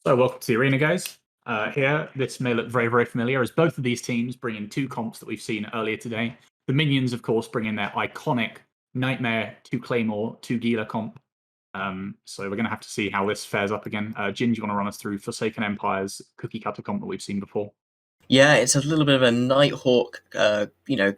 So welcome to the arena, guys. Here, this may look very, very familiar as both of these teams bring in two comps that we've seen earlier today. The Minions, of course, bring in their iconic Nightmare, two Claymore, two Gila comp. So we're going to have to see how this fares up again. Jin, do you want to run us through Forsaken Empire's cookie cutter comp that we've seen before? Yeah, it's a little bit of a Nighthawk,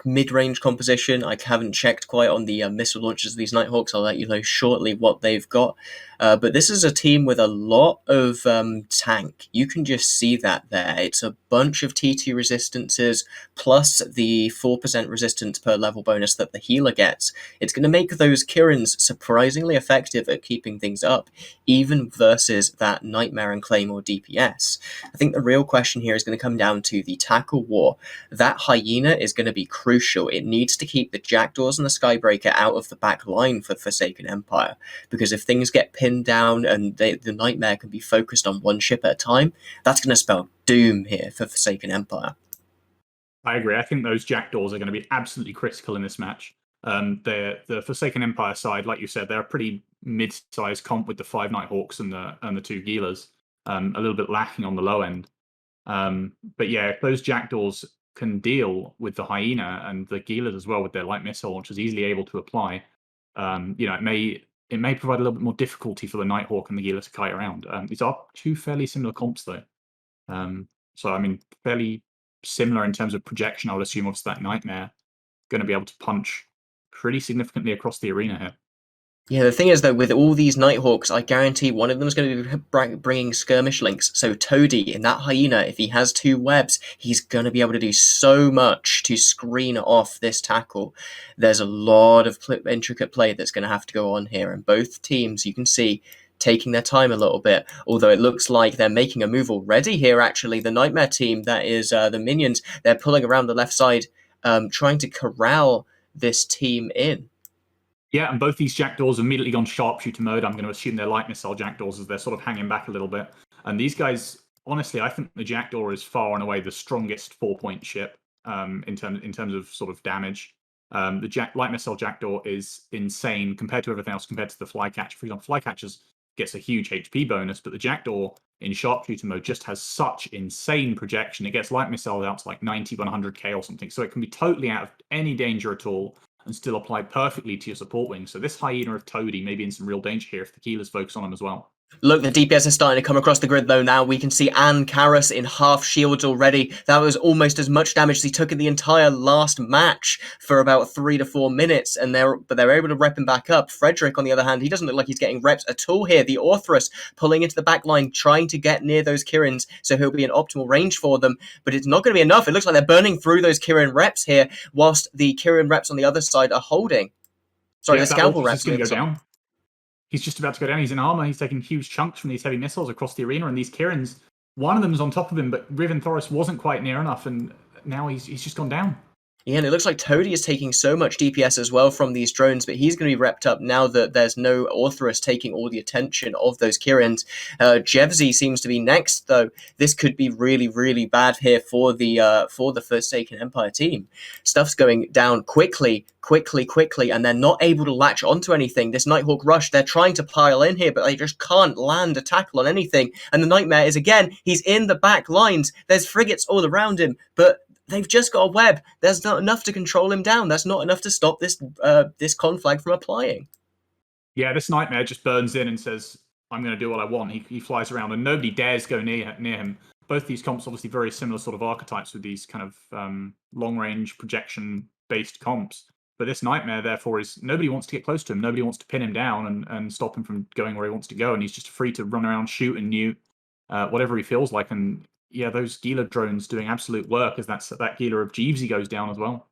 mid-range composition. I haven't checked quite on the missile launchers of these Nighthawks. I'll let you know shortly what they've got. But this is a team with a lot of tank. You can just see that there. It's a bunch of T2 resistances plus the 4% resistance per level bonus that the healer gets. It's going to make those Kirins surprisingly effective at keeping things up, even versus that Nightmare and Claymore DPS. I think the real question here is going to come down to the tackle war. That hyena is going to be crucial. It needs to keep the Jackdaws and the Skybreaker out of the back line for Forsaken Empire, because if things get pinned down and the Nightmare can be focused on one ship at a time, that's going to spell doom here for Forsaken Empire. I agree. I think those Jackdaws are going to be absolutely critical in this match. The Forsaken Empire side, like you said, they're a pretty mid-sized comp with the 5 Nighthawks and the 2 Gilas. A little bit lacking on the low end. But yeah, if those Jackdaws can deal with the Hyena and the Gilas as well with their light missile launchers easily able to apply, it may provide a little bit more difficulty for the Nighthawk and the Gila to kite around. These are two fairly similar comps though. So I mean, fairly similar in terms of projection. I would assume obviously that Nightmare going to be able to punch pretty significantly across the arena here. Yeah, the thing is, though, with all these Nighthawks, I guarantee one of them is going to be bringing skirmish links. So Toady, in that hyena, if he has 2 webs, he's going to be able to do so much to screen off this tackle. There's a lot of intricate play that's going to have to go on here, and both teams, you can see, taking their time a little bit, although it looks like they're making a move already here, actually. The Nightmare team, that is the Minions, they're pulling around the left side, trying to corral this team in. Yeah, and both these Jackdaws have immediately gone sharpshooter mode. I'm going to assume they're light missile Jackdaws as they're sort of hanging back a little bit. And these guys, honestly, I think the Jackdaw is far and away the strongest 4-point ship in terms of sort of damage. The light missile Jackdaw is insane compared to everything else, compared to the Flycatcher. For example, Flycatchers gets a huge HP bonus, but the Jackdaw in sharpshooter mode just has such insane projection. It gets light missiles out to like 90, 100k or something. So it can be totally out of any danger at all and still apply perfectly to your support wing. So this Hyena of Toady may be in some real danger here if the Keelers focus on him as well. Look, the DPS is starting to come across the grid, though, now. We can see Ann Karras in half shields already. That was almost as much damage as he took in the entire last match for about 3 to 4 minutes, but they're able to rep him back up. Frederick, on the other hand, he doesn't look like he's getting reps at all here. The Orthrus pulling into the back line, trying to get near those Kirins, so he'll be in optimal range for them, but it's not going to be enough. It looks like they're burning through those Kirin reps here, whilst the Kirin reps on the other side are holding. Sorry, yeah, the Scalpel reps is going to go down. He's just about to go down. He's in armor. He's taking huge chunks from these heavy missiles across the arena. And these Kirins, one of them's on top of him, but Riven Thoris wasn't quite near enough. And now he's just gone down. Yeah, and it looks like Toady is taking so much DPS as well from these drones, but he's going to be repped up now that there's no Orthrus taking all the attention of those Kirins. Jevzy seems to be next, though. This could be really, really bad here for the Forsaken Empire team. Stuff's going down quickly, and they're not able to latch onto anything. This Nighthawk rush, they're trying to pile in here, but they just can't land a tackle on anything. And the Nightmare is, again, he's in the back lines. There's frigates all around him, but they've just got a web. There's not enough to control him down. That's not enough to stop this conflag from applying. Yeah, this Nightmare just burns in and says, I'm going to do what I want. He flies around and nobody dares go near him. Both these comps obviously very similar sort of archetypes with these kind of long-range projection-based comps. But this Nightmare, therefore, is nobody wants to get close to him. Nobody wants to pin him down and stop him from going where he wants to go. And he's just free to run around, shoot and newt, whatever he feels like. And yeah, those Gila drones doing absolute work as that Gila of Jeevesy goes down as well.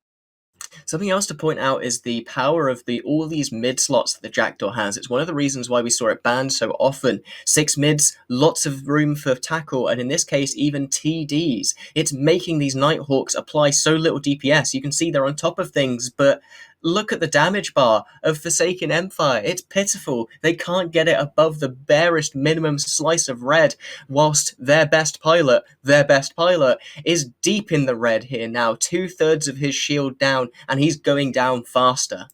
Something else to point out is the power of all these mid slots that the Jackdaw has. It's one of the reasons why we saw it banned so often. 6 mids, lots of room for tackle, and in this case, even TDs. It's making these Nighthawks apply so little DPS. You can see they're on top of things, but look at the damage bar of Forsaken Empire. It's pitiful. They can't get it above the barest minimum slice of red, whilst their best pilot, is deep in the red here now. 2/3 of his shield down, and he's going down faster.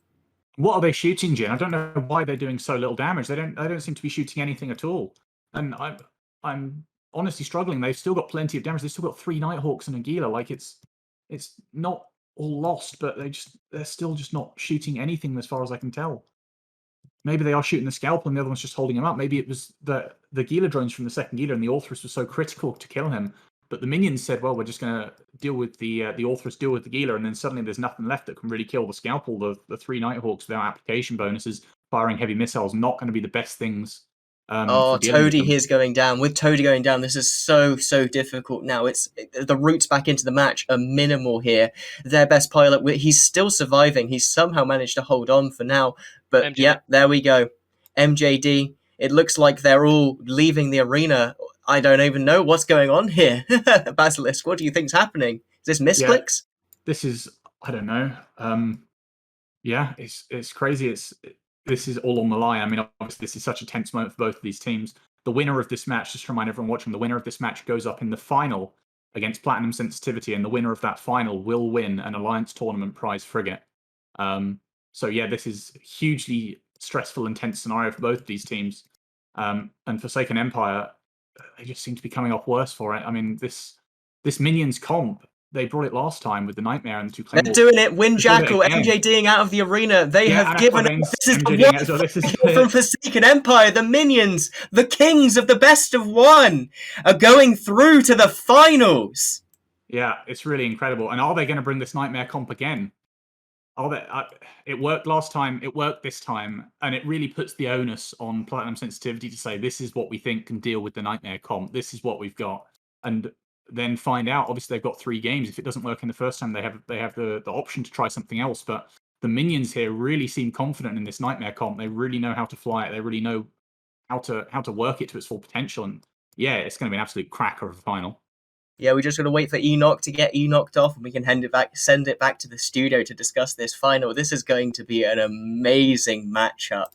What are they shooting, Jin? I don't know why they're doing so little damage. They don't seem to be shooting anything at all. And I'm honestly struggling. They've still got plenty of damage. They've still got 3 Nighthawks and a Gila. Like it's not all lost, but they're still just not shooting anything as far as I can tell. Maybe they are shooting the scalpel and the other one's just holding him up. Maybe it was the Gila drones from the second Gila and the Orthrus was so critical to kill him. But the minions said, well, we're just going to deal with the Orthrus, deal with the Gila, and then suddenly there's nothing left that can really kill the scalpel. The 3 Nighthawks without application bonuses, firing heavy missiles, not going to be the best things Oh, for dealing with Toady them. here's going down. With Toady going down, this is so difficult now. The routes back into the match are minimal here. Their best pilot, he's still surviving. He's somehow managed to hold on for now. But MJD. yeah, there we go. MJD. It looks like they're all leaving the arena. I don't even know what's going on here. Basilisk, what do you think's happening? Is this misclicks? This is, I don't know. Yeah, it's crazy. This is all on the line. I mean, obviously, this is such a tense moment for both of these teams. The winner of this match, just to remind everyone watching, the winner of this match goes up in the final against Platinum Sensitivity, and the winner of that final will win an Alliance Tournament prize frigate. So yeah, this is a hugely stressful and tense scenario for both of these teams. And Forsaken Empire, they just seem to be coming off worse for it. I mean, this Minions comp, they brought it last time with the Nightmare and the 2 Claymores. They're doing it. Windjackal, MJDing out of the arena. They have given up. This is the one well. This is from Forsaken Empire. The Minions, the kings of the best of one, are going through to the finals. Yeah, it's really incredible. And are they going to bring this Nightmare comp again? It worked last time, it worked this time, and it really puts the onus on Platinum Sensitivity to say, this is what we think can deal with the Nightmare comp, this is what we've got. And then find out, obviously they've got 3 games. If it doesn't work in the first time, they have the option to try something else. But the Minions here really seem confident in this Nightmare comp. They really know how to fly it. They really know how to work it to its full potential. And yeah, it's going to be an absolute cracker of a final. Yeah, we're just going to wait for Enoch to get Enocked off, and we can send it back to the studio to discuss this final. This is going to be an amazing matchup.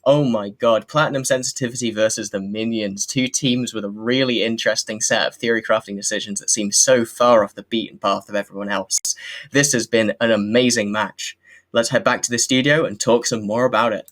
Oh my god, Platinum Sensitivity versus the Minions. 2 teams with a really interesting set of theory crafting decisions that seem so far off the beaten path of everyone else. This has been an amazing match. Let's head back to the studio and talk some more about it.